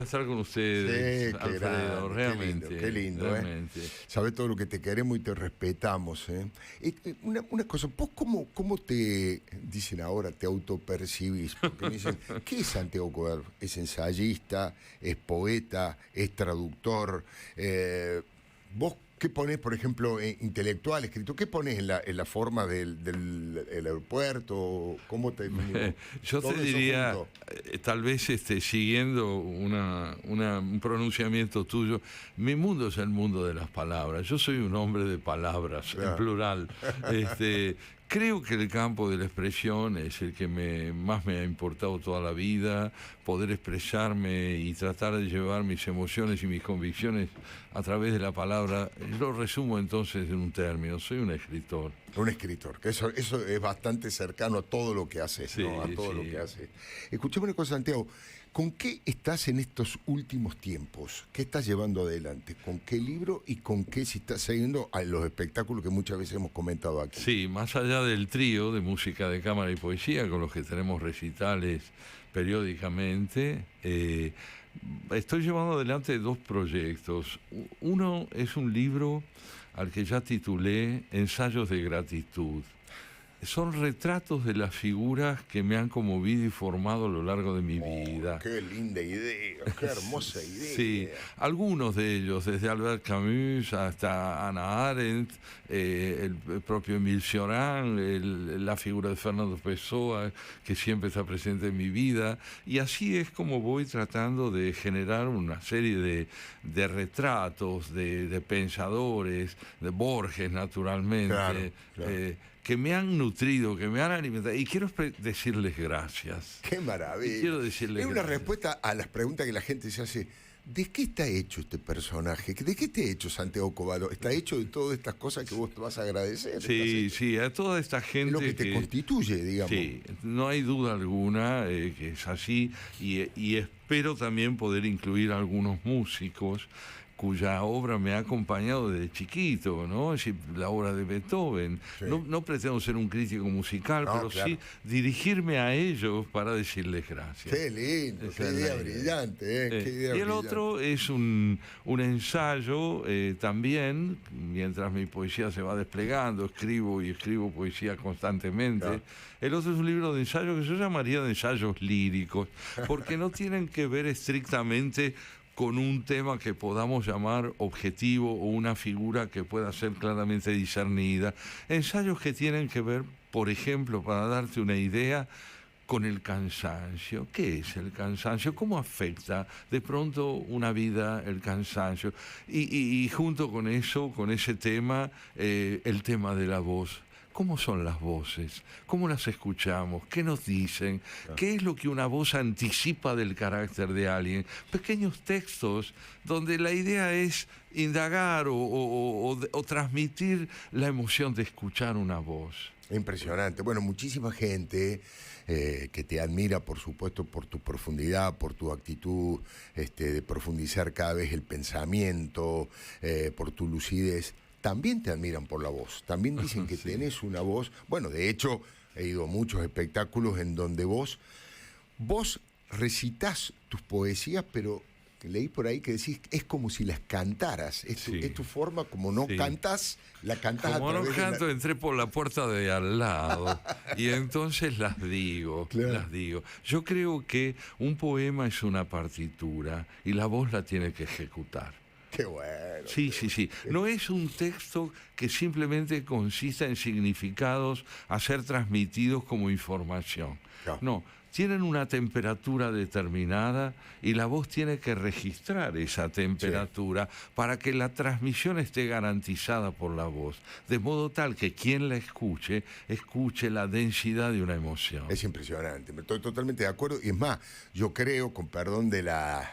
Estar con ustedes, Sí, qué Alfredo, grande, realmente, qué lindo, ¿eh? realmente. Sabes todo lo que te queremos y te respetamos, ¿eh? Una cosa, ¿vos cómo te, dicen ahora, te autopercibís? Porque me dicen, ¿qué es Santiago Cobar? ¿Es ensayista? ¿Es poeta? ¿Es traductor? ¿Vos qué ponés, por ejemplo, intelectual, escritor? ¿Qué ponés en la forma del aeropuerto? ¿Cómo te definís vos? Yo te Todo eso diría, junto. tal vez siguiendo un pronunciamiento tuyo, mi mundo es el mundo de las palabras. Yo soy un hombre de palabras, en Claro. plural. Este, Creo que el campo de la expresión es el que más me ha importado toda la vida, poder expresarme y tratar de llevar mis emociones y mis convicciones a través de la palabra. Lo resumo entonces en un término: soy un escritor. Un escritor, que eso es bastante cercano a todo lo que haces, ¿no? A Sí, todo lo que sí. haces. Escuchame una cosa, Santiago, ¿con qué estás en estos últimos tiempos? ¿Qué estás llevando adelante? ¿Con qué libro y con qué si estás siguiendo a los espectáculos que muchas veces hemos comentado aquí? Sí, más allá del trío de música de cámara y poesía con los que tenemos recitales periódicamente, estoy llevando adelante dos proyectos. Uno es un libro al que ya titulé Ensayos de gratitud. Son retratos de las figuras que me han conmovido y formado a lo largo de mi Oh, vida. qué linda idea, qué hermosa Sí, idea. algunos de ellos, desde Albert Camus hasta Hannah Arendt, el propio Emile Cioran, la figura de Fernando Pessoa, que siempre está presente en mi vida, y así es como voy tratando de generar una serie de retratos, de pensadores, de Borges Claro, naturalmente, claro. que me han nutrido, que me han alimentado, y quiero decirles gracias. Qué Y maravilla. quiero Es decirles una gracias. respuesta a las preguntas que la gente se hace. ¿De qué está hecho este personaje? ¿De qué está hecho Santiago Covaro? ¿Está hecho de todas estas cosas que vos te vas a agradecer? ¿Estás Sí, hecho? sí, a toda esta Es lo que gente te que... constituye, digamos. Sí, no hay duda alguna que es así, y espero también poder incluir algunos músicos cuya obra me ha acompañado desde chiquito, ¿no? Es decir, la obra de Beethoven. Sí. No pretendo ser un crítico musical, No, pero sí claro. dirigirme a ellos para decirles gracias. Qué lindo, qué Esa es la idea idea. brillante, qué idea Y el brillante. otro es un ensayo también, mientras mi poesía se va desplegando, escribo y escribo poesía constantemente. Claro. El otro es un libro de ensayo que yo llamaría de ensayos líricos, porque no tienen que ver estrictamente con un tema que podamos llamar objetivo o una figura que pueda ser claramente discernida. Ensayos que tienen que ver, por ejemplo, para darte una idea, con el cansancio. ¿Qué es el cansancio? ¿Cómo afecta de pronto una vida el cansancio? Y junto con eso, con ese tema, el tema de la voz. ¿Cómo son las voces? ¿Cómo las escuchamos? ¿Qué nos dicen? ¿Qué es lo que una voz anticipa del carácter de alguien? Pequeños textos donde la idea es indagar o transmitir la emoción de escuchar una voz. Impresionante. Bueno, muchísima gente que te admira, por supuesto, por tu profundidad, por tu actitud de profundizar cada vez el pensamiento, por tu lucidez. También te admiran por la voz. También dicen que Sí. tenés una voz. Bueno, de hecho, he ido a muchos espectáculos en donde vos recitás tus poesías, pero leí por ahí que decís, es como si las cantaras. Sí. Es tu forma, como no Sí. cantás, la cantás Como a no través de canto, entré por la puerta de al lado y entonces Claro. las digo. Yo creo que un poema es una partitura y la voz la tiene que ejecutar. Qué bueno. Sí, sí, sí. No es un texto que simplemente consista en significados a ser transmitidos como información. No. No, tienen una temperatura determinada y la voz tiene que registrar esa temperatura para que la transmisión esté garantizada por la voz, de modo tal que quien la escuche la densidad de una emoción. Es impresionante, me estoy totalmente de acuerdo. Y es más, yo creo, con perdón de la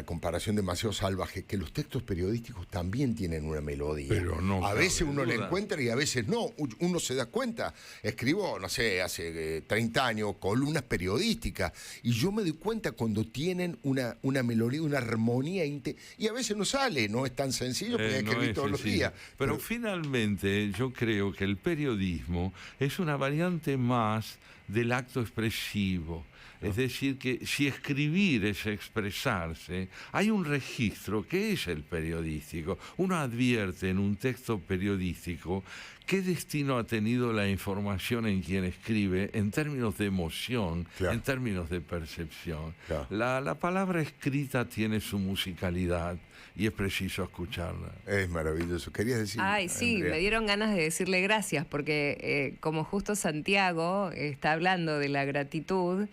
comparación demasiado salvaje, que los textos periodísticos también tienen una melodía. Pero no a cabe veces uno la duda. encuentra y a veces no. Uno se da cuenta. Escribo, no sé, hace 30 años, columnas periodísticas, y yo me doy cuenta cuando tienen una melodía, una armonía, y a veces no sale, no es tan sencillo porque hay que No escribir es todos los sencillo. días. Pero finalmente yo creo que el periodismo es una variante más del acto expresivo. Es decir, que si escribir es expresarse, hay un registro que es el periodístico. Uno advierte en un texto periodístico qué destino ha tenido la información en quien escribe en términos de emoción, Claro. en términos de percepción. Claro. La palabra escrita tiene su musicalidad y es preciso escucharla. Es maravilloso. ¿Querías decir? Ay, sí, Andrea? me dieron ganas de decirle gracias, porque como justo Santiago está hablando de la gratitud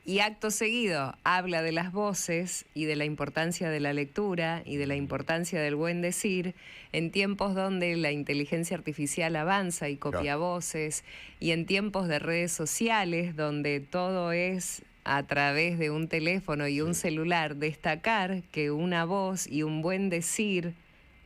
y acto seguido habla de las voces y de la importancia de la lectura y de la importancia del buen decir, en tiempos donde la inteligencia artificial avanza y copia Claro. voces, y en tiempos de redes sociales donde todo es a través de un teléfono y un celular, destacar que una voz y un buen decir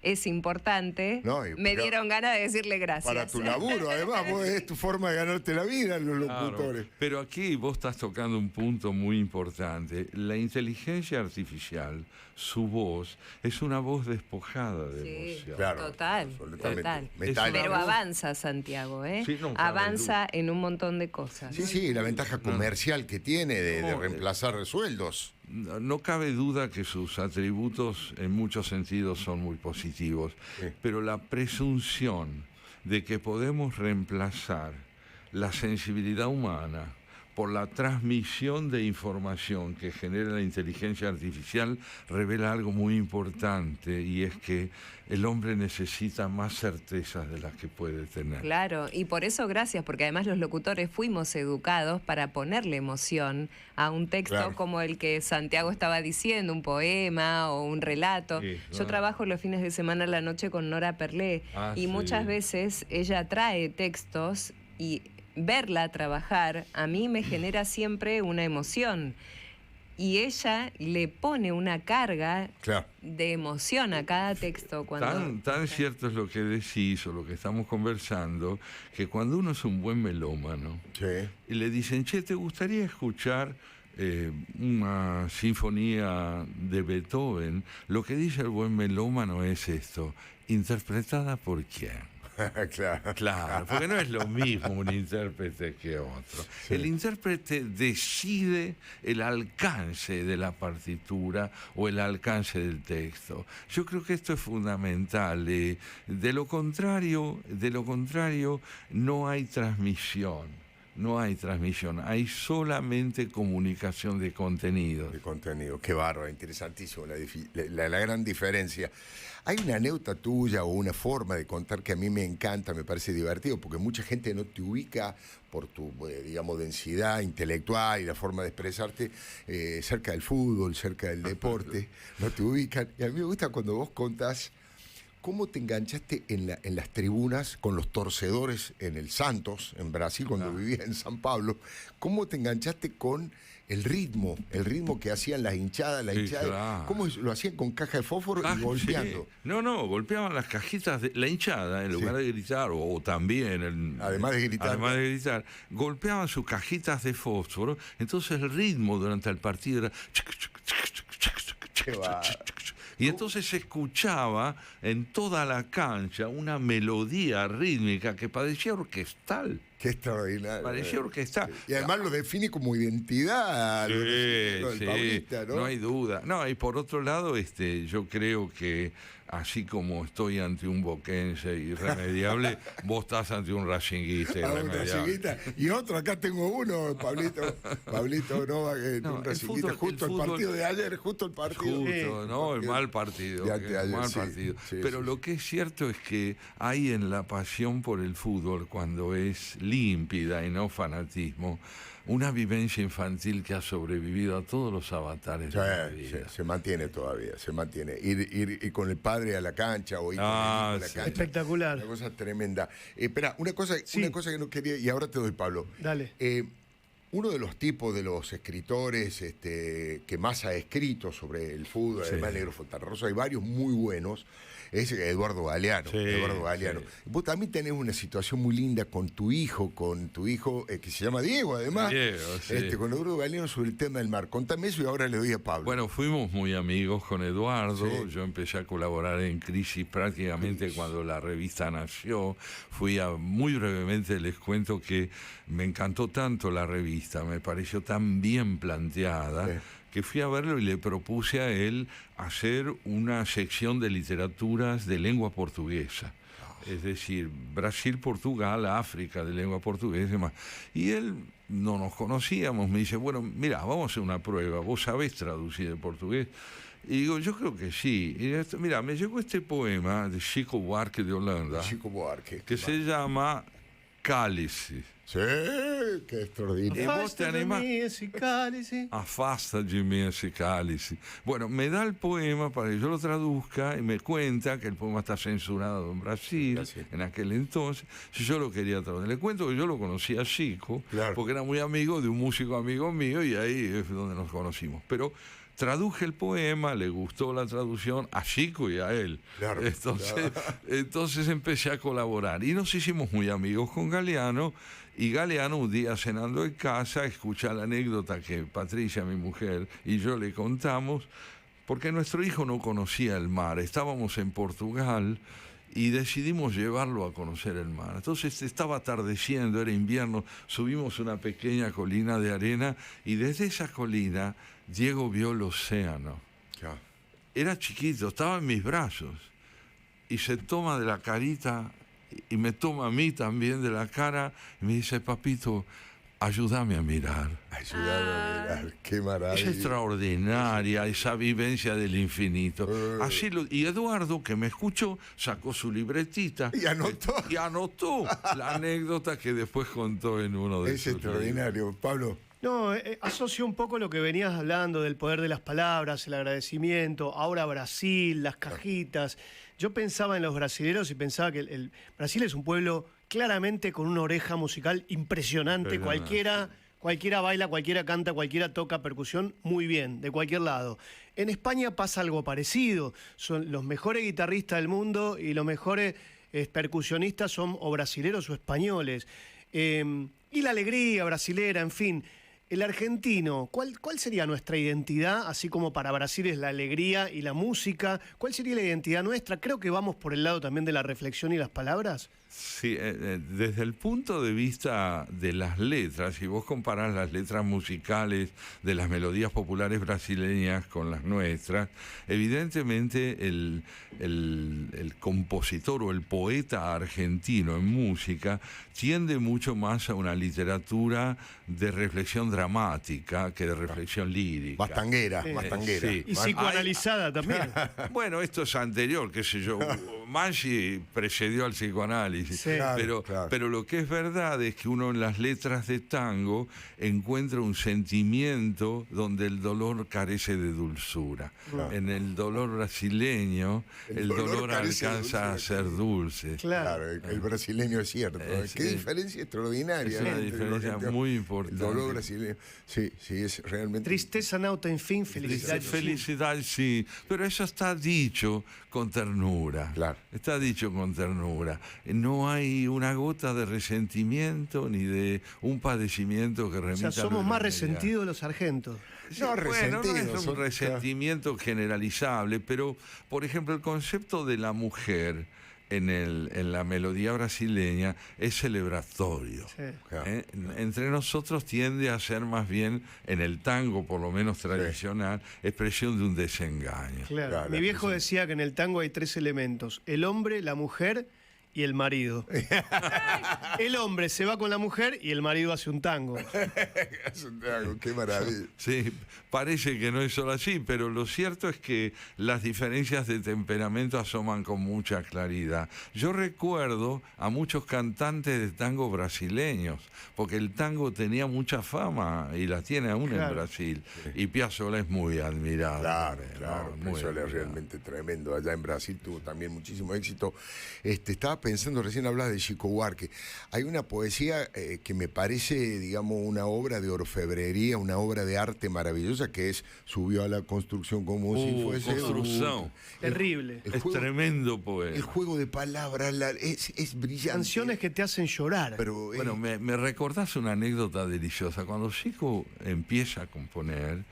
es importante, No, y me pero- dieron ganas de decirle gracias. Para tu laburo, además, vos, es tu forma de ganarte la vida, los Claro, locutores. pero aquí vos estás tocando un punto muy importante. La inteligencia artificial, su voz, es una voz despojada de Sí, emoción. Claro, total, absolutamente. total. Metálico. Pero avanza, Santiago, ¿eh? Sí, no, cabe avanza en un montón de cosas. Sí, sí, la ventaja comercial que tiene de No, reemplazar sueldos. No cabe duda que sus atributos en muchos sentidos son muy positivos, Sí. pero la presunción de que podemos reemplazar la sensibilidad humana por la transmisión de información que genera la inteligencia artificial revela algo muy importante, y es que el hombre necesita más certezas de las que puede tener. Claro, y por eso gracias, porque además los locutores fuimos educados para ponerle emoción a un texto Claro. como el que Santiago estaba diciendo, un poema o un relato. Sí, Yo claro. trabajo los fines de semana a la noche con Nora Perlé Ah, y sí. muchas veces ella trae textos y verla trabajar a mí me genera siempre una emoción. Y ella le pone una carga Claro. de emoción a cada texto cuando... Tan cierto es lo que decís o lo que estamos conversando, que cuando uno es un buen melómano Sí. y le dicen, che, ¿te gustaría escuchar una sinfonía de Beethoven? Lo que dice el buen melómano es esto: ¿interpretada por quién? Claro. Claro, porque no es lo mismo un intérprete que otro. Sí. El intérprete decide el alcance de la partitura o el alcance del texto. Yo creo que esto es fundamental. De lo contrario, no hay transmisión. No hay transmisión, hay solamente comunicación de contenidos. De contenido. Qué bárbaro, interesantísimo la gran diferencia. Hay una anécdota tuya o una forma de contar que a mí me encanta, me parece divertido, porque mucha gente no te ubica por tu, digamos, densidad intelectual y la forma de expresarte cerca del fútbol, cerca del deporte, no te ubican. Y a mí me gusta cuando vos contás cómo te enganchaste en las tribunas con los torcedores en el Santos, en Brasil, cuando vivías en San Pablo. ¿Cómo te enganchaste con el ritmo que hacían las hinchadas, Sí, claro. ¿Cómo lo hacían con caja de fósforo y golpeando? Sí. No, golpeaban las cajitas de la hinchada en lugar de gritar, o también, Además de gritar. golpeaban sus cajitas de fósforo. Entonces el ritmo durante el partido era... Qué va. Y entonces se escuchaba en toda la cancha una melodía rítmica que parecía orquestal. Qué extraordinario. Parecía orquestal. Sí. Y además lo define como identidad. lo del Sí, paulista, ¿no? no hay duda. No, y por otro lado, yo creo que así como estoy ante un boquense irremediable, vos estás ante un racinguista Ah, un irremediable. racinguista. Y otro, acá tengo uno, Pablito Nova, No, un el racinguista, fútbol- justo el el fútbol- partido de ayer, justo el partido. Justo, ¿no? El mal partido. De anteayer, El mal sí, partido. sí, Pero sí, lo que es cierto es que hay en la pasión por el fútbol, cuando es límpida y no fanatismo, una vivencia infantil que ha sobrevivido a todos los avatares de la vida. Se mantiene todavía, se mantiene. Ir con el padre a la cancha o ir con el hijo a la sí. cancha. Espectacular. Una cosa tremenda. Espera, una cosa que no quería, y ahora te doy, Pablo. Dale. Uno de los tipos de los escritores que más ha escrito sobre el fútbol, Sí. además Negro Fontanrosa, hay varios muy buenos, es Eduardo Galeano. Sí, Eduardo Galeano. sí. Vos también tenés una situación muy linda con tu hijo que se llama Diego, además. Diego, sí. Con Eduardo Galeano sobre el tema del mar. Contame eso y ahora le doy a Pablo. Bueno, fuimos muy amigos con Eduardo. Sí. Yo empecé a colaborar en Crisis prácticamente cuando la revista nació. Muy brevemente les cuento que me encantó tanto la revista entrevista me pareció tan bien planteada, Sí. que fui a verlo y le propuse a él hacer una sección de literaturas de lengua portuguesa. Es decir, Brasil, Portugal, África, de lengua portuguesa y demás. Y él, no nos conocíamos, me dice, bueno, mira, vamos a hacer una prueba, ¿vos sabés traducir de portugués? Y digo, yo creo que sí. Y mira, me llegó este poema de Chico Buarque de Holanda, Chico Buarque. que se llama Cálice. Sí, qué extraordinario. ¿Y vos te animás? Afasta de mí ese cálice. Bueno, me da el poema para que yo lo traduzca y me cuenta que el poema está censurado en Brasil, en aquel entonces. Si yo lo quería traducir, le cuento que yo lo conocí a Chico, Claro. porque era muy amigo de un músico amigo mío y ahí es donde nos conocimos. Pero traduje el poema, le gustó la traducción a Chico y a él. Claro, Entonces empecé a colaborar y nos hicimos muy amigos con Galeano. Y Galeano un día cenando en casa escucha la anécdota que Patricia, mi mujer, y yo le contamos, porque nuestro hijo no conocía el mar. Estábamos en Portugal y decidimos llevarlo a conocer el mar. Entonces estaba atardeciendo, era invierno, subimos una pequeña colina de arena y desde esa colina Diego vio el océano. Ya. Era chiquito, estaba en mis brazos y se toma de la carita y me toma a mí también de la cara y me dice, papito, ayúdame a mirar. Ayúdame a mirar, qué Es maravilla. extraordinaria esa vivencia del infinito. Y Eduardo, que me escuchó, sacó su libretita Y anotó. y anotó la anécdota que después contó en uno de Es sus extraordinario. Pablo. No, asocio un poco lo que venías hablando del poder de las palabras, el agradecimiento, ahora Brasil, las cajitas. Yo pensaba en los brasileros y pensaba que el Brasil es un pueblo claramente con una oreja musical impresionante. Cualquiera baila, cualquiera canta, cualquiera toca percusión muy bien, de cualquier lado. En España pasa algo parecido. Son los mejores guitarristas del mundo y los mejores percusionistas son o brasileros o españoles. Y la alegría brasilera, en fin. El argentino, ¿cuál sería nuestra identidad? Así como para Brasil es la alegría y la música. ¿Cuál sería la identidad nuestra? Creo que vamos por el lado también de la reflexión y las palabras. Sí, desde el punto de vista de las letras, si vos comparás las letras musicales de las melodías populares brasileñas con las nuestras, evidentemente el compositor o el poeta argentino en música tiende mucho más a una literatura de reflexión dramática que de reflexión lírica. Bastanguera, Sí. bastanguera. Sí. Y psicoanalizada también. Bueno, esto es anterior, qué sé yo. Maggi precedió al psicoanálisis. Sí. Claro, Pero lo que es verdad es que uno en las letras de tango encuentra un sentimiento donde el dolor carece de dulzura. Claro. En el dolor brasileño, el dolor carece de alcanza dulzura. a ser dulce. Claro. El brasileño es cierto. Qué diferencia extraordinaria. Es una entre diferencia los argentinos. muy importante. El dolor brasileño. Sí, es realmente. Tristeza nauta, en fin, felicidad. Felicidad, sí, pero eso está dicho con ternura. Claro. Está dicho con ternura. No hay una gota de resentimiento ni de un padecimiento que O remita sea, a somos la más realidad. resentidos los argentos. No, Bueno, no resentidos, es un resentimiento generalizable, pero, por ejemplo, el concepto de la mujer en la melodía brasileña es celebratorio. Sí. Claro. Entre nosotros tiende a ser más bien, en el tango por lo menos tradicional, expresión de un desengaño. Claro. Claro, Mi viejo sí. decía que en el tango hay 3 elementos: el hombre, la mujer y el marido. El hombre se va con la mujer y el marido hace un tango. Santiago, qué maravilla. Sí, parece que no es solo así, pero lo cierto es que las diferencias de temperamento asoman con mucha claridad. Yo recuerdo a muchos cantantes de tango brasileños, porque el tango tenía mucha fama y la tiene aún Claro. en Brasil. Y Piazzolla es muy admirado. Claro, muy eso es admirado. realmente tremendo. Allá en Brasil tuvo también muchísimo éxito. Estaba pensando, recién hablaba de Chico Buarque. Hay una poesía que me parece, digamos, una obra de orfebrería, una obra de arte maravillosa, que es Subió a la construcción como si fuese... Construcción. Terrible. El Es juego- tremendo poema. El juego de palabras es brillante. Canciones que te hacen llorar. Pero, Bueno, me recordás una anécdota deliciosa. Cuando Chico empieza a componer,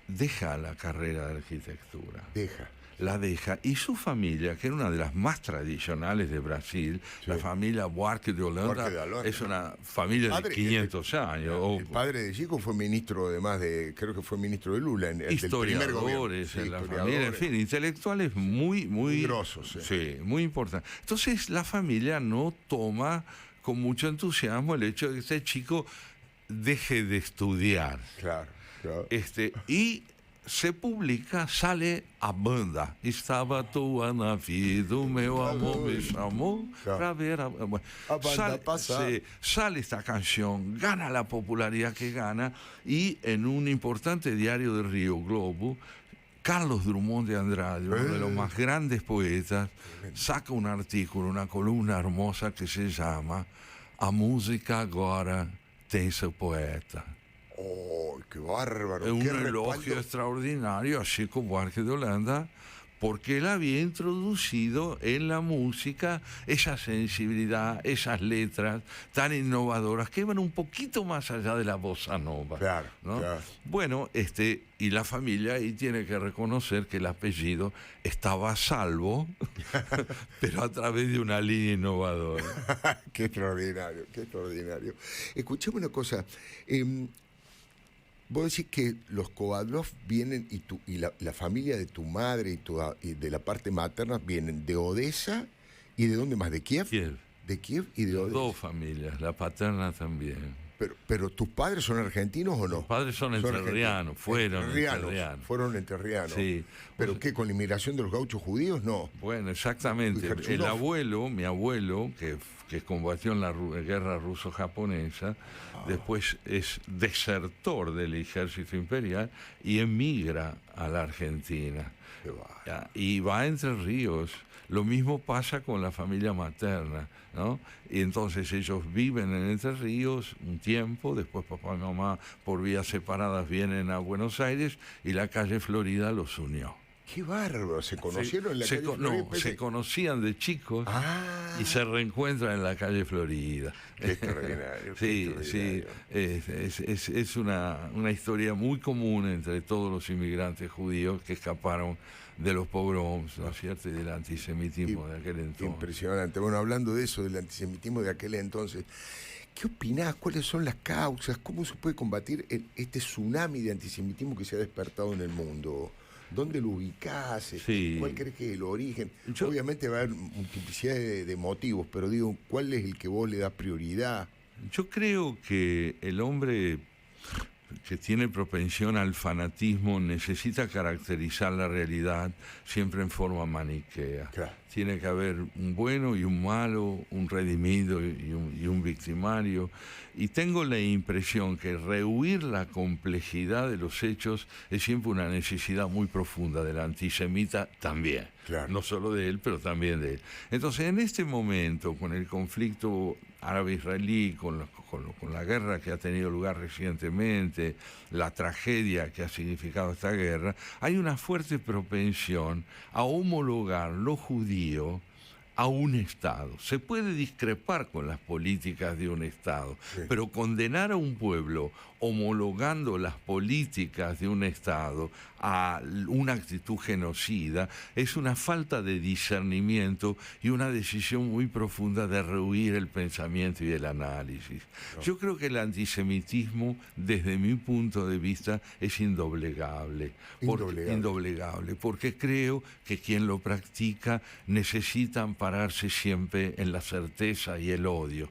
deja la carrera de arquitectura. deja. la deja, y su familia, que era una de las más tradicionales de Brasil, la familia Buarque de Holanda, Buarque de Holanda. es una familia de 500 años. El padre de Chico fue ministro, además creo que fue ministro de Lula, del primer gobierno. Historiadores en la familia, en fin, intelectuales muy grosos. Sí, muy importantes. Entonces la familia no toma con mucho entusiasmo el hecho de que este chico deje de estudiar. Claro. Y se publica, sale a banda. Estava toda na vida, o meu amor me chamou para ver a... Bueno, sale esta canción, gana la popularidad que gana, y en un importante diario de Río, Globo, Carlos Drummond de Andrade, uno de los más grandes poetas, saca un artículo, una columna hermosa que se llama A música agora tem seu poeta. ¡Oh, qué bárbaro! Es un qué elogio respaldo. extraordinario a Chico Buarque de Holanda, porque él había introducido en la música esa sensibilidad, esas letras tan innovadoras que iban un poquito más allá de la bossa nova. Claro, ¿no? claro. Bueno, y la familia ahí tiene que reconocer que el apellido estaba a salvo, pero a través de una línea innovadora. Qué extraordinario, qué extraordinario. Escuchame una cosa. Vos decís que los Kovadlov vienen y la familia de tu madre y de la parte materna vienen de Odessa y de dónde más, de Kiev. De Kiev y de Odessa. Dos familias, la paterna también. Pero ¿tus padres son argentinos o no? Los padres son entrerrianos, fueron entrerrianos. Fueron entrerrianos. Sí. ¿Pero qué, con la inmigración de los gauchos judíos? No. Bueno, exactamente. El abuelo, mi abuelo, que combatió en la guerra ruso-japonesa, después es desertor del ejército imperial y emigra a la Argentina. Y va a Entre Ríos. Lo mismo pasa con la familia materna, ¿no? Y entonces ellos viven en Entre Ríos un tiempo, después papá y mamá por vías separadas vienen a Buenos Aires y la calle Florida los unió. ¡Qué bárbaro! ¿Se conocieron en la calle Florida? No, se conocían de chicos y se reencuentran en la calle Florida. ¡Qué extraordinario! Sí, es una historia muy común entre todos los inmigrantes judíos que escaparon de los pogroms, ¿no es cierto?, y del antisemitismo de aquel entonces. Impresionante. Bueno, hablando de eso, del antisemitismo de aquel entonces, ¿qué opinás? ¿Cuáles son las causas? ¿Cómo se puede combatir este tsunami de antisemitismo que se ha despertado en el mundo? ¿Dónde lo ubicás? ¿Cuál crees que es el origen? Obviamente va a haber multiplicidad de motivos, pero digo, ¿cuál es el que vos le das prioridad? Yo creo que el hombre que tiene propensión al fanatismo necesita caracterizar la realidad siempre en forma maniquea. Claro. Tiene que haber un bueno y un malo, un redimido y un victimario. Y tengo la impresión que rehuir la complejidad de los hechos es siempre una necesidad muy profunda del antisemita también. Claro. No solo de él, pero también de él. Entonces, en este momento, con el conflicto árabe-israelí, con la guerra que ha tenido lugar recientemente, la tragedia que ha significado esta guerra, hay una fuerte propensión a homologar lo judío a un Estado. Se puede discrepar con las políticas de un Estado, pero condenar a un pueblo homologando las políticas de un Estado a una actitud genocida es una falta de discernimiento y una decisión muy profunda de rehuir el pensamiento y el análisis. Yo creo que el antisemitismo, desde mi punto de vista, es indoblegable. Indoblegable, porque creo que quien lo practica necesita ampararse siempre en la certeza y el odio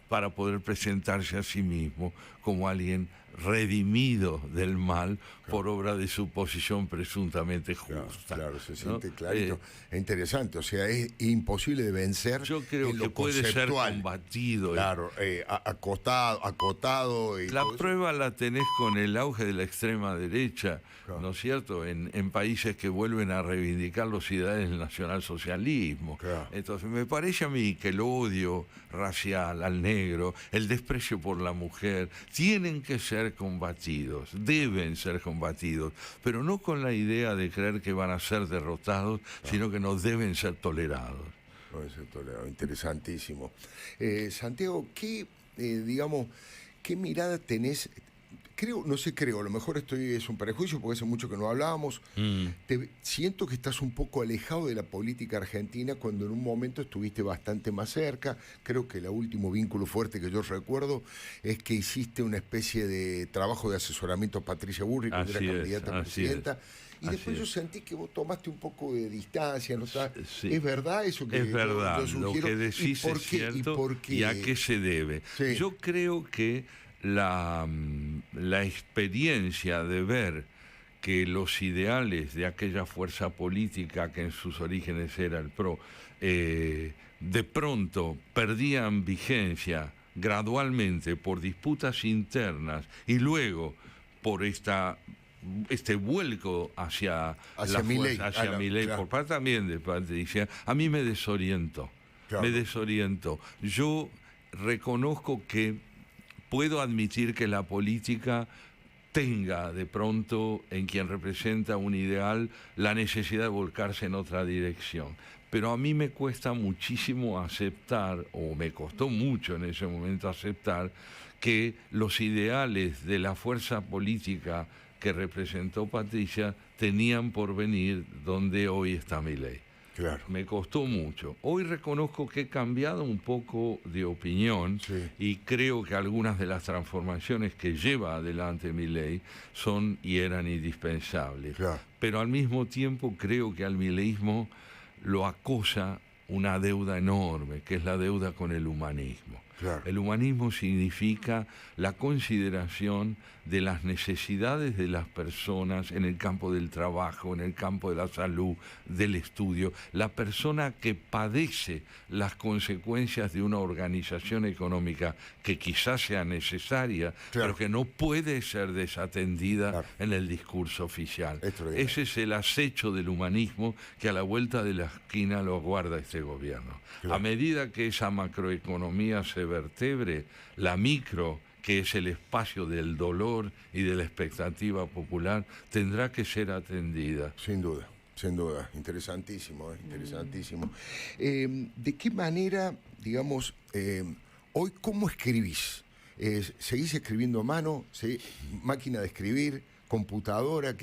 para poder presentarse a sí mismo como alguien redimido del mal por obra de su posición presuntamente justa. Claro, se siente clarito. Es interesante, o sea, es imposible de vencer. Yo creo en lo que puede ser combatido. Claro, acotado. Y la prueba la tenés con el auge de la extrema derecha, ¿no es cierto? En países que vuelven a reivindicar los ideales del nacionalsocialismo. Entonces, me parece a mí que el odio racial al negro, el desprecio por la mujer, tienen que ser combatidos, deben ser combatidos, pero no con la idea de creer que van a ser derrotados, sino que no deben ser tolerados. No deben ser tolerados, interesantísimo. Santiago, ¿qué mirada tenés? creo, a lo mejor es un prejuicio porque hace mucho que no hablábamos. Siento que estás un poco alejado de la política argentina cuando en un momento estuviste bastante más cerca. Creo que el último vínculo fuerte que yo recuerdo es que hiciste una especie de trabajo de asesoramiento a Patricia Bullrich cuando era candidata a presidenta. Y después yo sentí que vos tomaste un poco de distancia, ¿no? Sí. ¿Es verdad eso que es verdad, yo lo que decís es cierto. ¿Y a qué se debe? Sí. Yo creo que la experiencia de ver que los ideales de aquella fuerza política que en sus orígenes era el PRO, de pronto perdían vigencia gradualmente por disputas internas y luego por este vuelco hacia Milei, Milei, claro. por parte también de Patricia, a mí me desorientó. Claro. Me desorientó. Yo reconozco que puedo admitir que la política tenga de pronto en quien representa un ideal la necesidad de volcarse en otra dirección. Pero a mí me cuesta muchísimo aceptar, o me costó mucho en ese momento aceptar, que los ideales de la fuerza política que representó Patricia tenían por venir donde hoy está Milei. Claro. Me costó mucho. Hoy reconozco que he cambiado un poco de opinión y creo que algunas de las transformaciones que lleva adelante Milei son y eran indispensables. Claro. Pero al mismo tiempo creo que al mileísmo lo acosa una deuda enorme, que es la deuda con el humanismo. Claro. El humanismo significa la consideración de las necesidades de las personas en el campo del trabajo, en el campo de la salud, del estudio. La persona que padece las consecuencias de una organización económica que quizás sea necesaria, claro, pero que no puede ser desatendida, claro, en el discurso oficial. Extraordinario. Ese es el acecho del humanismo que a la vuelta de la esquina lo guarda este gobierno. Claro. A medida que esa macroeconomía se vertebre, la micro, que es el espacio del dolor y de la expectativa popular, tendrá que ser atendida. Sin duda, sin duda. Interesantísimo, interesantísimo. ¿De qué manera, digamos, hoy cómo escribís? ¿Seguís escribiendo a mano? ¿Máquina de escribir? ¿Computadora?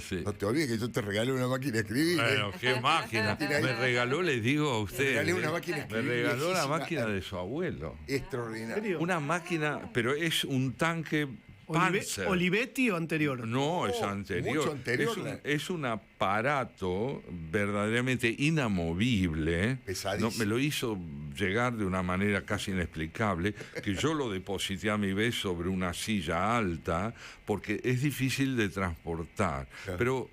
Sí. No te olvides que yo te regalé una máquina de escribir. Bueno, qué máquina. Me regaló, les digo a usted. Me regalé una máquina de escribir. Me regaló la viejísima, máquina de su abuelo. Extraordinario. Una máquina, pero es un tanque Panzer. ¿Olivetti o anterior? No, es anterior. Mucho anterior. Es un aparato verdaderamente inamovible. Pesadísimo. No, me lo hizo llegar de una manera casi inexplicable, que yo lo deposité a mi vez sobre una silla alta, porque es difícil de transportar. Claro. Pero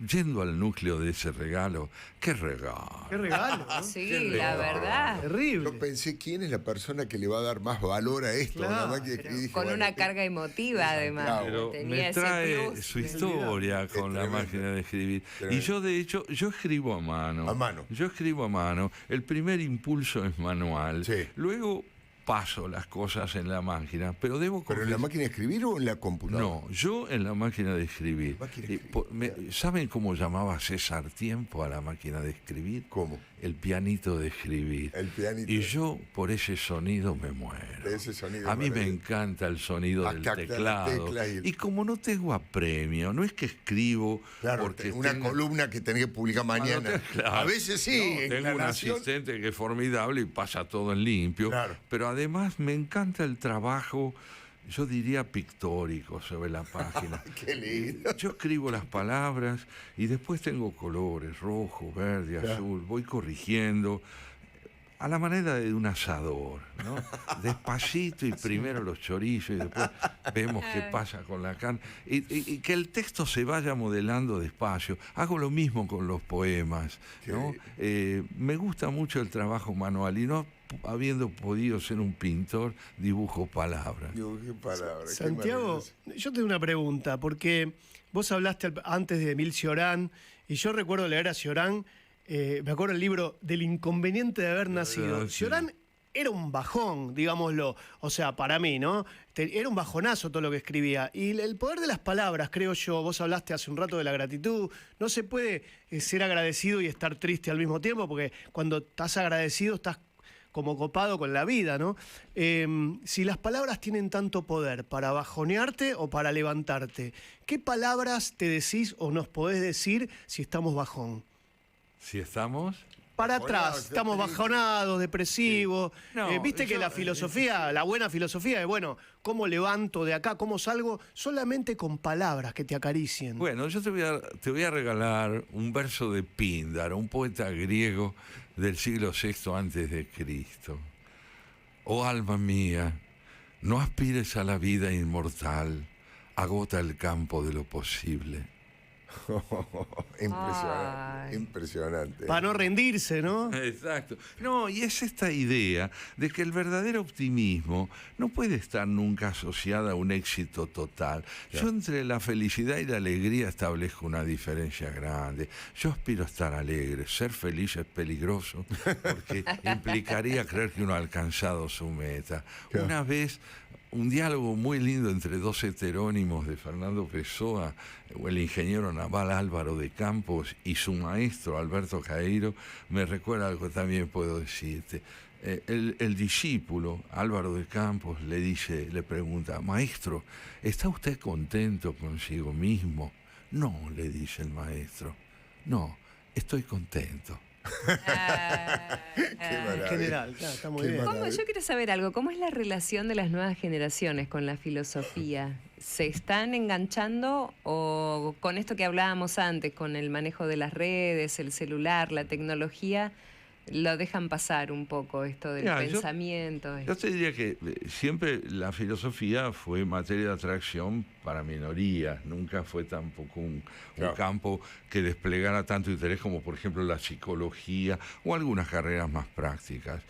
yendo al núcleo de ese regalo, ¡qué regalo! ¡Qué regalo! ¿no? Sí, Qué la regalo. verdad. Terrible. Yo pensé, ¿quién es la persona que le va a dar más valor a esto? Claro, a la máquina de Pero escribir? Dije, con bueno, una carga emotiva, además. Santiago. Pero Tenía me ese trae plus. su historia con la tremendo. máquina de escribir. Tremendo. Y yo, de hecho, yo escribo a mano. A mano. Yo escribo a mano. El primer impulso es manual. Sí. Luego paso las cosas en la máquina, pero debo ¿Pero en la máquina de escribir o en la computadora? No, yo en la máquina de escribir. Máquina de escribir, ¿Saben cómo llamaba César Tiempo a la máquina de escribir? ¿Cómo? El pianito de escribir. El pianito. Y yo por ese sonido me muero. Ese sonido A mí me maravilloso. encanta el sonido del Acá, teclado. tecla y el- Y como no tengo apremio, no es que escribo Claro, porque una tenga- columna que tenés que publicar mañana. Claro. A veces sí, No, en tengo La un Nación. asistente que es formidable y pasa todo en limpio. Claro. Pero además me encanta el trabajo, yo diría pictórico, sobre la página. Qué lindo. Yo escribo las palabras y después tengo colores, rojo, verde, Claro. azul, voy corrigiendo a la manera de un asador, ¿no? Despacito y primero los chorizos y después vemos qué pasa con la carne. Y que el texto se vaya modelando despacio. Hago lo mismo con los poemas, ¿no? Me gusta mucho el trabajo manual y no habiendo podido ser un pintor, dibujo palabras. Digo, qué palabra. qué Santiago, maravilloso. yo tengo una pregunta, porque vos hablaste antes de Emil Cioran, y yo recuerdo leer a Cioran, me acuerdo el libro del inconveniente de haber nacido. sí. Cioran era un bajón, digámoslo, o sea, para mí, ¿no? Era un bajonazo todo lo que escribía. Y el poder de las palabras, creo yo, vos hablaste hace un rato de la gratitud, no se puede ser agradecido y estar triste al mismo tiempo, porque cuando estás agradecido estás como copado con la vida, ¿no? Si las palabras tienen tanto poder para bajonearte o para levantarte, ¿qué palabras te decís o nos podés decir si estamos bajón? Si estamos... Para Bajonados, atrás, estamos bajonados, depresivos. No, Viste que yo- la filosofía, la buena filosofía es, bueno, ¿cómo levanto de acá? ¿Cómo salgo? Solamente con palabras que te acaricien. Bueno, yo te voy a regalar un verso de Píndaro, un poeta griego del siglo VI antes de Cristo. Oh alma mía, no aspires a la vida inmortal, agota el campo de lo posible. Impresionante, Ay. impresionante. Para no rendirse, ¿no? Exacto. No, y es esta idea de que el verdadero optimismo no puede estar nunca asociada a un éxito total. Yo entre la felicidad y la alegría establezco una diferencia grande. Yo aspiro a estar alegre. Ser feliz es peligroso porque implicaría creer que uno ha alcanzado su meta. Claro. Una vez un diálogo muy lindo entre dos heterónimos de Fernando Pessoa, el ingeniero naval Álvaro de Campos y su maestro Alberto Caeiro, me recuerda algo que también puedo decirte. El discípulo Álvaro de Campos le pregunta, maestro, ¿está usted contento consigo mismo? No, le dice el maestro, no, estoy contento. Qué maravilla. En general, claro, está muy Qué bien. maravilla. Yo quiero saber algo. ¿Cómo es la relación de las nuevas generaciones con la filosofía? ¿Se están enganchando o con esto que hablábamos antes, con el manejo de las redes, el celular, la tecnología, lo dejan pasar un poco esto del Mira, pensamiento? Yo te diría que siempre la filosofía fue materia de atracción para minorías, nunca fue tampoco un Claro. campo que desplegara tanto interés como por ejemplo la psicología o algunas carreras más prácticas.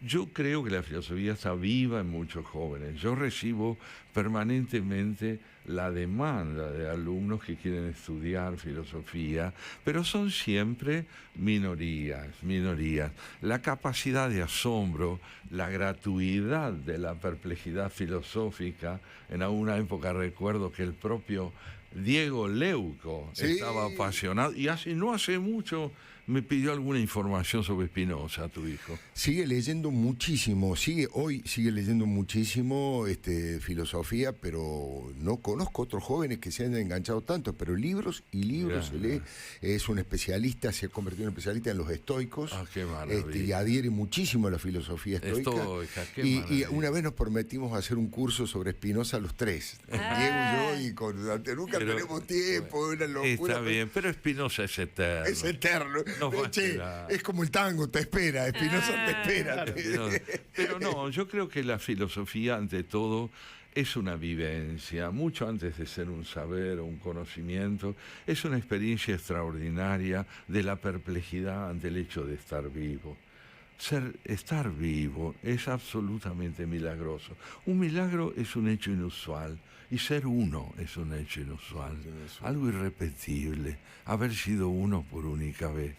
Yo creo que la filosofía está viva en muchos jóvenes. Yo recibo permanentemente la demanda de alumnos que quieren estudiar filosofía, pero son siempre minorías. La capacidad de asombro, la gratuidad de la perplejidad filosófica. En alguna época recuerdo que el propio Diego Leuco Sí. estaba apasionado y no hace mucho me pidió alguna información sobre Spinoza, tu hijo. Sigue leyendo muchísimo, hoy sigue leyendo muchísimo filosofía, pero no conozco otros jóvenes que se hayan enganchado tanto, pero libros y libros se lee. Es un especialista, se ha convertido en especialista en los estoicos. Ah, qué maravilla. Y adhiere muchísimo a la filosofía estoica. Qué Y maravilla. una vez nos prometimos hacer un curso sobre Spinoza los tres, Diego y yo, y con Dante. Nunca Pero- tenemos tiempo, una locura. Está bien, pero Spinoza es eterno. Es eterno. No va a Che, esperar. es como el tango, te espera, Spinoza te espera. Pero no, yo creo que la filosofía, ante todo, es una vivencia, mucho antes de ser un saber o un conocimiento, es una experiencia extraordinaria de la perplejidad ante el hecho de estar vivo. Estar vivo es absolutamente milagroso. Un milagro es un hecho inusual y ser uno es un hecho inusual, algo irrepetible, haber sido uno por única vez.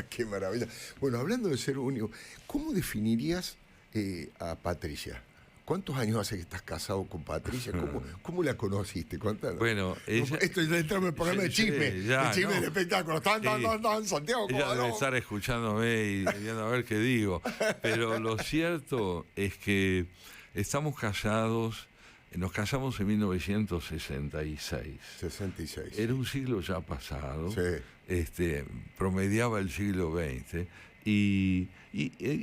Qué maravilla. Bueno, hablando de ser único, ¿cómo definirías a Patricia? ¿Cuántos años hace que estás casado con Patricia? ¿Cómo la conociste? Contanos. Bueno, ella- Esto ya entramos en el programa de Sí, chisme. sí, ya, el chisme no. del espectáculo. Tan, Sí. Santiago, ¿cómo Ella debe no? estar escuchándome y viendo a ver qué digo. Pero lo cierto es que estamos casados, nos casamos en 1966. 66. Era un siglo ya pasado, Sí. promediaba el siglo XX, y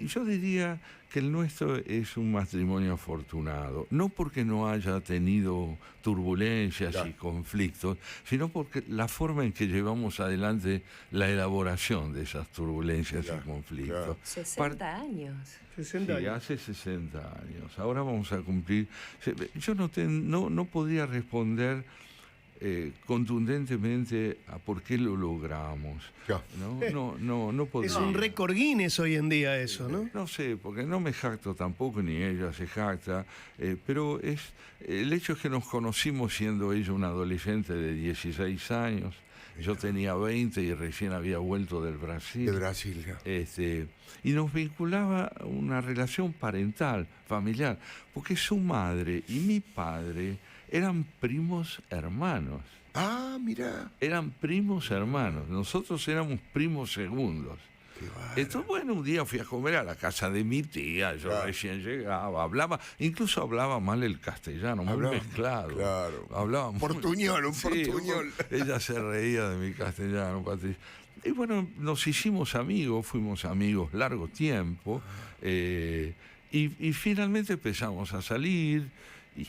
yo diría que el nuestro es un matrimonio afortunado, no porque no haya tenido turbulencias Claro. y conflictos, sino porque la forma en que llevamos adelante la elaboración de esas turbulencias Claro, y conflictos. claro. 60 años. 60 Sí, años. hace 60 años. Ahora vamos a cumplir. Yo no podría responder contundentemente a por qué lo logramos. Claro. No podría. Es un récord Guinness hoy en día eso, ¿no? No sé, porque no me jacto tampoco, ni ella se jacta, pero el hecho es que nos conocimos siendo ella una adolescente de 16 años. Yo tenía 20 y recién había vuelto del Brasil. De Brasil. Ya. Y nos vinculaba una relación parental, familiar, porque su madre y mi padre eran primos hermanos. Ah, mira. Eran primos hermanos. Nosotros éramos primos segundos. Entonces, bueno, un día fui a comer a la casa de mi tía, yo recién llegaba, incluso hablaba mal el castellano, muy mezclado. Claro. Hablaba Portuñol, un portuñol. Ella se reía de mi castellano, Patricia. Y bueno, nos hicimos amigos, fuimos amigos largo tiempo, y finalmente empezamos a salir, y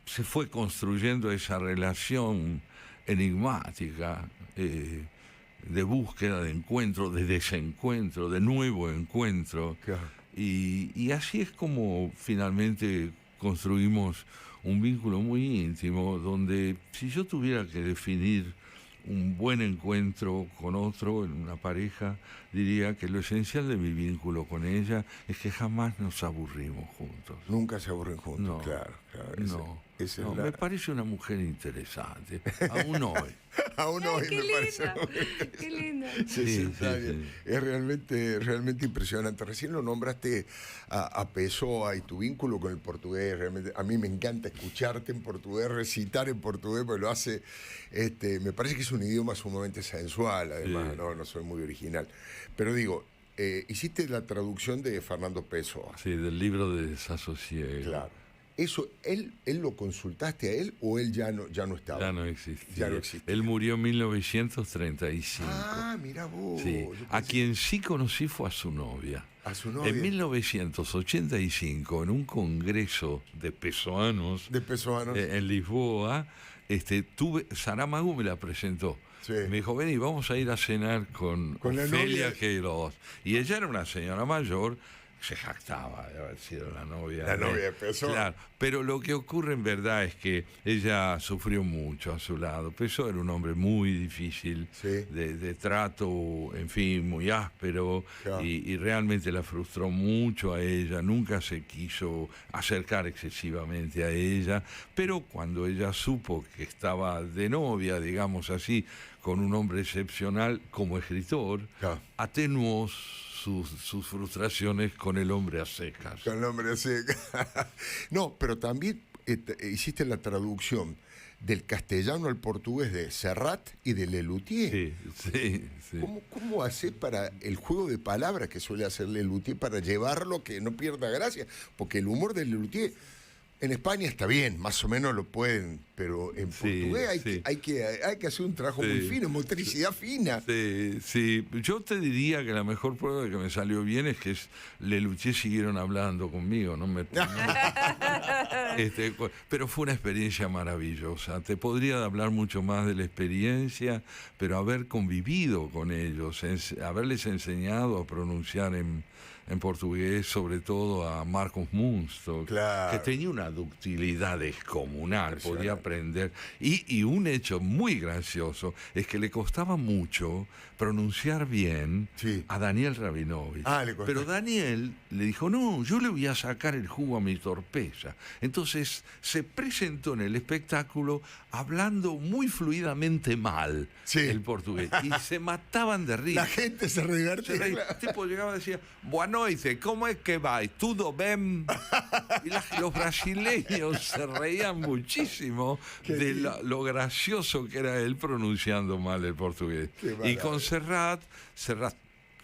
se fue construyendo esa relación enigmática, de búsqueda, de encuentro, de desencuentro, de nuevo encuentro. Claro. Y así es como finalmente construimos un vínculo muy íntimo, donde si yo tuviera que definir un buen encuentro con otro en una pareja, diría que lo esencial de mi vínculo con ella es que jamás nos aburrimos juntos. Nunca se aburren juntos, No, claro. No, me parece una mujer interesante, aún hoy. Aún hoy qué me linda, parece. qué linda. Sí. Es realmente impresionante. Recién lo nombraste a Pessoa y tu vínculo con el portugués. Realmente, a mí me encanta escucharte en portugués, recitar en portugués, porque lo hace. Me parece que es un idioma sumamente sensual, además, Sí. no soy muy original. Pero digo, hiciste la traducción de Fernando Pessoa. Sí, del libro de Desasosiego. Claro. Eso, ¿él lo consultaste a él o él ya no estaba? Ya no existía. Ya no existía. Él murió en 1935. Ah, mira vos. Sí. Yo A pensé- quien sí conocí fue a su novia. A su novia. En 1985, en un congreso de pesoanos De Pessoa, ¿no? en Lisboa, Saramago me la presentó. Sí. Me dijo, vení, vamos a ir a cenar con la Ofelia novia. Queiroz. Y ella era una señora mayor, se jactaba de haber sido la novia. La novia de Pessoa. Claro, pero lo que ocurre en verdad es que ella sufrió mucho a su lado. Pessoa era un hombre muy difícil, Sí. de trato, en fin, muy áspero, Claro. y realmente la frustró mucho a ella. Nunca se quiso acercar excesivamente a ella, pero cuando ella supo que estaba de novia, digamos así, con un hombre excepcional como escritor, Claro. atenuó sus frustraciones con el hombre a secas. Con el nombre así. No, pero también hiciste la traducción del castellano al portugués de Serrat y de Lelutier. Sí. ¿Cómo haces para el juego de palabras que suele hacer Lelutier para llevarlo que no pierda gracia? Porque el humor de Lelutier en España está bien, más o menos lo pueden, pero en Sí, portugués sí. hay que hacer un trabajo muy Sí. fino, motricidad fina. Sí, yo te diría que la mejor prueba de que me salió bien es que Lelutier siguieron hablando conmigo, pero fue una experiencia maravillosa. Te podría hablar mucho más de la experiencia, pero haber convivido con ellos, haberles enseñado a pronunciar en portugués, sobre todo a Marcos Munsto, Claro. que tenía una ductilidad descomunal, podía Impresionante. aprender. Y un hecho muy gracioso es que le costaba mucho pronunciar bien Sí. a Daniel Rabinovich. Ah, le costó. Pero Daniel le dijo, no, yo le voy a sacar el jugo a mi torpeza. Entonces se presentó en el espectáculo hablando muy fluidamente mal Sí. el portugués. Y se mataban de risa. La gente se divertía. El tipo llegaba y decía, boa noite, ¿cómo es que va? ¿Tudo bien? Y los brasileños se reían muchísimo de lo gracioso que era él pronunciando mal el portugués. Qué Y maravilla. con Serrat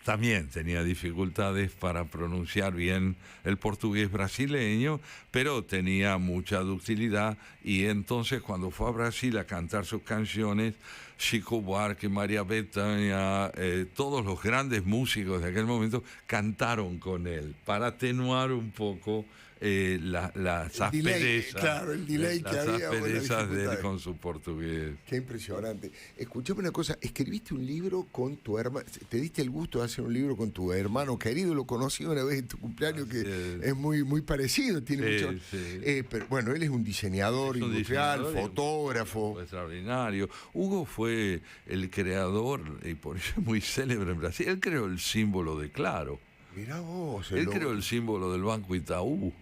también tenía dificultades para pronunciar bien el portugués brasileño, pero tenía mucha ductilidad, y entonces cuando fue a Brasil a cantar sus canciones, Chico Buarque, María Bethânia, todos los grandes músicos de aquel momento cantaron con él para atenuar un poco las delay, asperezas, claro, el delay que las había, bueno, asperezas de él dificultades. con su portugués. Qué impresionante. Escuchame una cosa, escribiste un libro con tu hermano, te diste el gusto de hacer un libro con tu hermano querido, lo conocí una vez en tu cumpleaños, que Así es muy parecido, tiene Sí, mucho... sí. pero bueno, él es un diseñador Es un industrial, diseñador y fotógrafo. extraordinario. Hugo fue el creador, y por eso es muy célebre en Brasil. Él creó el símbolo de Claro. Mirá vos. Él creó el símbolo del Banco Itaú.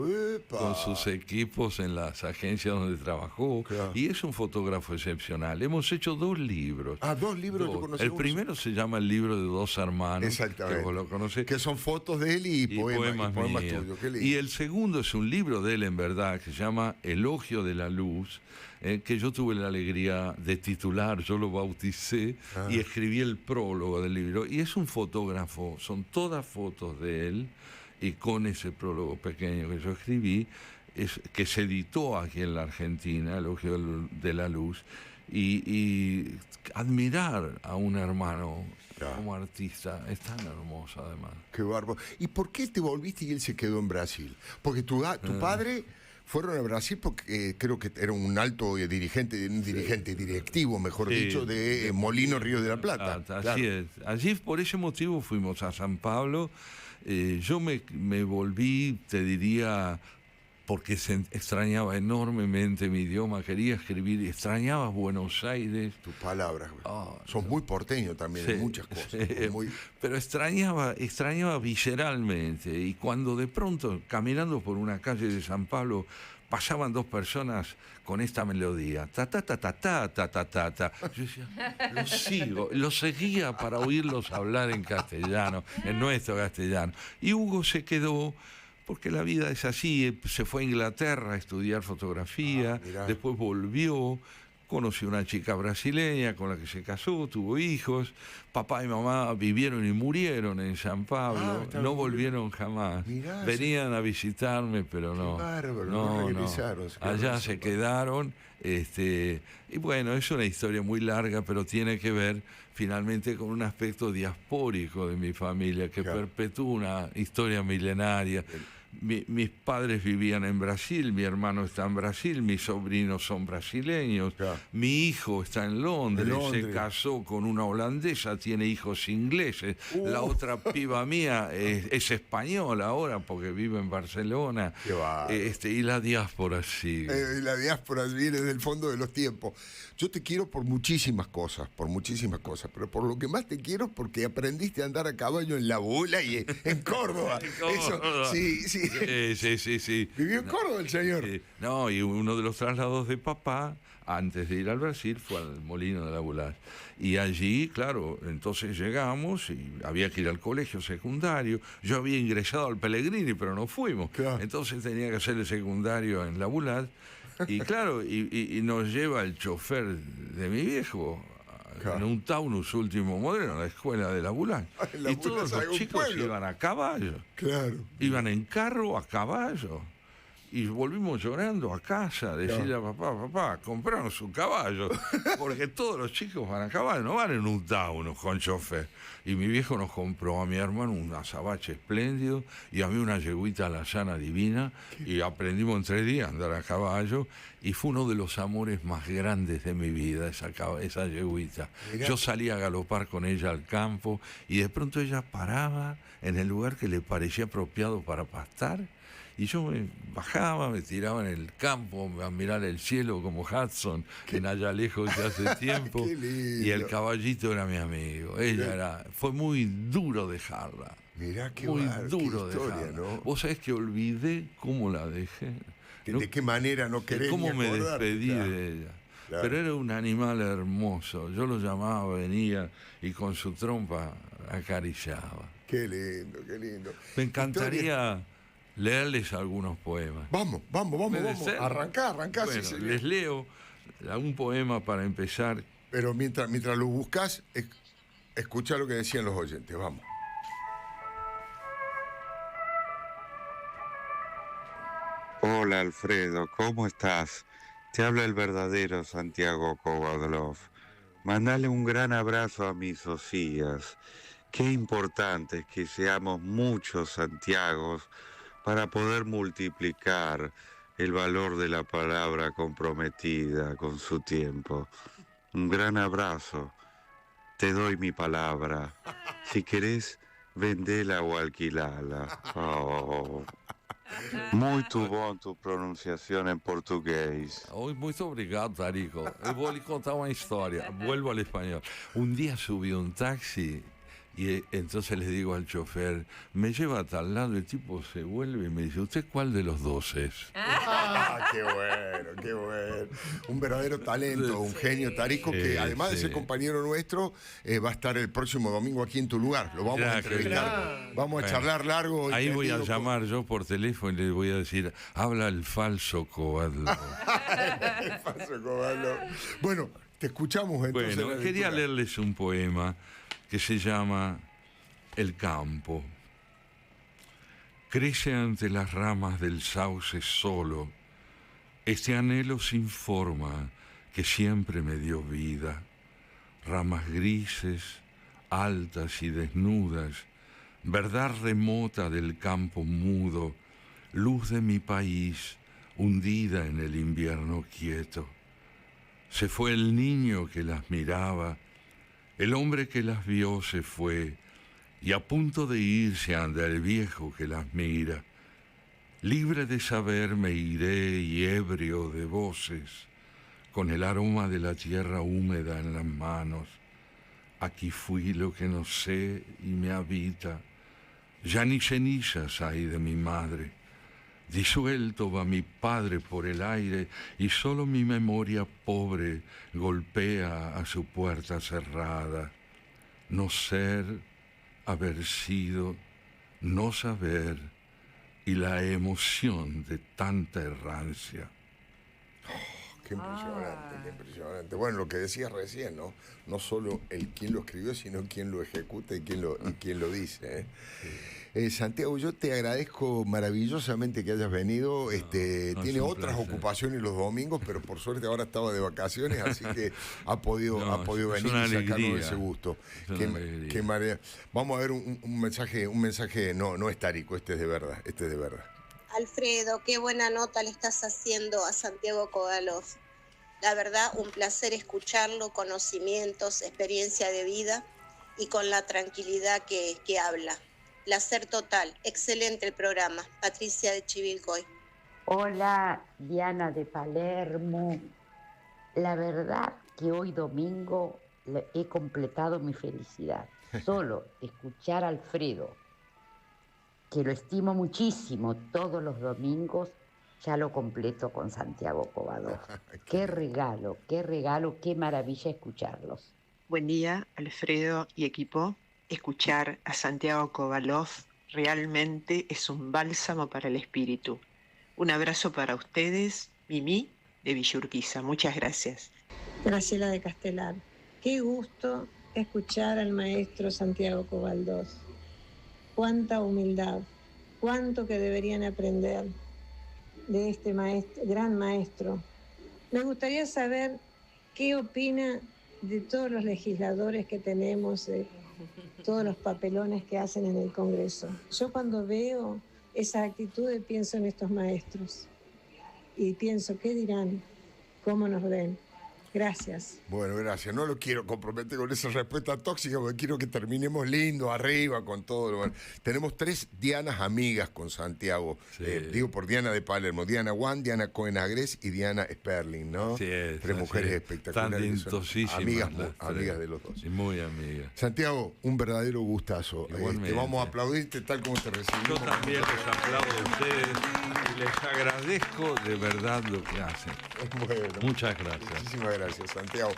Epa. con sus equipos en las agencias donde trabajó. Claro. Y es un fotógrafo excepcional. Hemos hecho 2 libros. 2 libros. Dos. Yo conocí El uno. primero se llama El libro de 2 hermanos. Exactamente. Que vos lo conocés. Que son fotos de él y poemas míos. tuyos. Qué lindo. Y el segundo es un libro de él, en verdad, que se llama Elogio de la Luz, que yo tuve la alegría de titular, yo lo bauticé y escribí el prólogo del libro. Y es un fotógrafo, son todas fotos de él, y con ese prólogo pequeño que yo escribí, que se editó aquí en la Argentina, Elogio de la Luz, y admirar a un hermano como artista es tan hermoso, además. Qué bárbaro. ¿Y por qué te volviste y él se quedó en Brasil? Porque tu padre fueron a Brasil porque creo que era un alto dirigente, directivo, mejor dicho, de Molino Río de la Plata. Así es. Allí por ese motivo fuimos a San Pablo. Yo me volví, te diría, porque extrañaba enormemente mi idioma, quería escribir, extrañaba Buenos Aires. Tus palabras. Sos muy porteño también en muchas cosas. Pero extrañaba visceralmente. Y cuando de pronto, caminando por una calle de San Pablo, pasaban 2 personas con esta melodía, ta ta ta ta ta ta ta ta ta. Yo decía, lo seguía para oírlos hablar en castellano, en nuestro castellano. Y Hugo se quedó, porque la vida es así, se fue a Inglaterra a estudiar fotografía, después volvió, conoció una chica brasileña con la que se casó, tuvo hijos, papá y mamá vivieron y murieron en San Pablo, no volvieron jamás. Venían a visitarme, pero no. Bárbaro, no regresaron. Allá se quedaron. Y bueno, es una historia muy larga, pero tiene que ver finalmente con un aspecto diaspórico de mi familia que perpetúa una historia milenaria. Mis padres vivían en Brasil, mi hermano está en Brasil, mis sobrinos son brasileños, mi hijo está en Londres, se casó con una holandesa, tiene hijos ingleses, la otra piba mía es española ahora porque vive en Barcelona, y la diáspora sigue. La diáspora viene del fondo de los tiempos. Yo te quiero por muchísimas cosas, pero por lo que más te quiero es porque aprendiste a andar a caballo en La Bola y en Córdoba. Eso, sí. Sí. Vivió en Córdoba el señor. No, y uno de los traslados de papá, antes de ir al Brasil, fue al Molino de la Bola. Y allí, claro, entonces llegamos y había que ir al colegio secundario. Yo había ingresado al Pellegrini, pero no fuimos. Entonces tenía que hacer el secundario en la Bola. Y claro, y nos lleva el chofer de mi viejo en un Taunus último modelo a la escuela de la Bulán. Y todos los chicos iban a caballo. Iban en carro a caballo. Y volvimos llorando a casa, decirle a papá, compranos un caballo. Porque todos los chicos van a caballo, no van en un Taunus con chofer. Y mi viejo nos compró a mi hermano un azabache espléndido y a mí una yeguita alazana divina. Y aprendimos en 3 días a andar a caballo. Y fue uno de los amores más grandes de mi vida, esa yeguita. Yo salía a galopar con ella al campo y de pronto ella paraba en el lugar que le parecía apropiado para pastar. Y yo me bajaba, me tiraba en el campo a mirar el cielo como Hudson, en allá lejos ya hace tiempo. Y el caballito era mi amigo. Fue muy duro dejarla. Mirá qué muy duro historia, dejarla. ¿no? Vos sabés que olvidé cómo la dejé. ¿De qué manera no querés cómo me despedí claro. de ella. Claro. Pero era un animal hermoso. Yo lo llamaba, venía y con su trompa acariciaba. Qué lindo, qué lindo. Me encantaría leerles algunos poemas. Vamos. Arrancá. Bueno, les leo un poema para empezar. Pero mientras lo buscas, escucha lo que decían los oyentes. Vamos. Hola Alfredo, ¿cómo estás? Te habla el verdadero Santiago Kovadlov. Mandale un gran abrazo a mis Osías. Qué importante es que seamos muchos Santiagos para poder multiplicar el valor de la palabra comprometida con su tiempo. Un gran abrazo. Te doy mi palabra. Si querés, vendela o alquilala. Oh. Muito bom tu pronunciação em português. Muito obrigado, Tarico. Eu vou lhe contar uma história. Vuelvo al español. Un día subí un taxi Y entonces le digo al chofer, me lleva a tal lado, el tipo se vuelve y me dice, ¿usted cuál de los dos es? Qué bueno, qué bueno. Un verdadero talento, un genio, Tarico, que además de ser compañero nuestro, va a estar el próximo domingo aquí en tu lugar. Lo vamos a entrevistar. Vamos a charlar largo. Ahí voy a llamar yo por teléfono y le voy a decir, habla el falso Kovalov. El falso Kovalov. Bueno, te escuchamos entonces. Bueno, quería leerles un poema que se llama El campo. Crece ante las ramas del sauce solo este anhelo sin forma que siempre me dio vida. Ramas grises, altas y desnudas, verdad remota del campo mudo, luz de mi país hundida en el invierno quieto. Se fue el niño que las miraba, el hombre que las vio se fue, y a punto de irse anda el viejo que las mira. Libre de saber me iré y ebrio de voces, con el aroma de la tierra húmeda en las manos. Aquí fui lo que no sé y me habita, ya ni cenizas hay de mi madre. Disuelto va mi padre por el aire y solo mi memoria pobre golpea a su puerta cerrada. No ser, haber sido, no saber y la emoción de tanta errancia. Qué impresionante, qué impresionante. Bueno, lo que decías recién, ¿no? No solo el quién lo escribió, sino quién lo ejecuta y quién lo dice, ¿eh? Sí. Santiago, yo te agradezco maravillosamente que hayas venido. Tiene otras ocupaciones los domingos, pero por suerte ahora estaba de vacaciones, así que ha podido venir y sacarnos ese gusto. Qué marea. Vamos a ver un mensaje, no es Tarico, este es de verdad, Alfredo, qué buena nota le estás haciendo a Santiago Kovalov. La verdad, un placer escucharlo, conocimientos, experiencia de vida y con la tranquilidad que habla. Placer total, excelente el programa. Patricia de Chivilcoy. Hola, Diana de Palermo. La verdad que hoy domingo he completado mi felicidad. Solo escuchar a Alfredo, que lo estimo muchísimo todos los domingos, ya lo completo con Santiago Kovalov. Qué regalo, qué maravilla escucharlos. Buen día, Alfredo y equipo. Escuchar a Santiago Kovalov realmente es un bálsamo para el espíritu. Un abrazo para ustedes, Mimi de Villurquiza. Muchas gracias. Graciela de Castelar. Qué gusto escuchar al maestro Santiago Kovalov. Cuánta humildad, cuánto que deberían aprender de este gran maestro. Me gustaría saber qué opina de todos los legisladores que tenemos, de todos los papelones que hacen en el Congreso. Yo cuando veo esa actitud pienso en estos maestros y pienso, ¿qué dirán? ¿Cómo nos ven? Gracias. Bueno, gracias. No lo quiero comprometer con esa respuesta tóxica porque quiero que terminemos lindo, arriba, con todo. Bueno, tenemos 3 Dianas amigas con Santiago. Sí. Digo por Diana de Palermo. Diana Juan, Diana Cohen Agrés y Diana Sperling, ¿no? Sí, 3 mujeres espectaculares. Amigas de los dos. Sí, muy amigas. Santiago, un verdadero gustazo. Te vamos a aplaudirte tal como te recibimos. Yo también les aplaudo a ustedes y les agradezco de verdad lo que hacen. Bueno, muchas gracias. Muchísimas gracias, Santiago.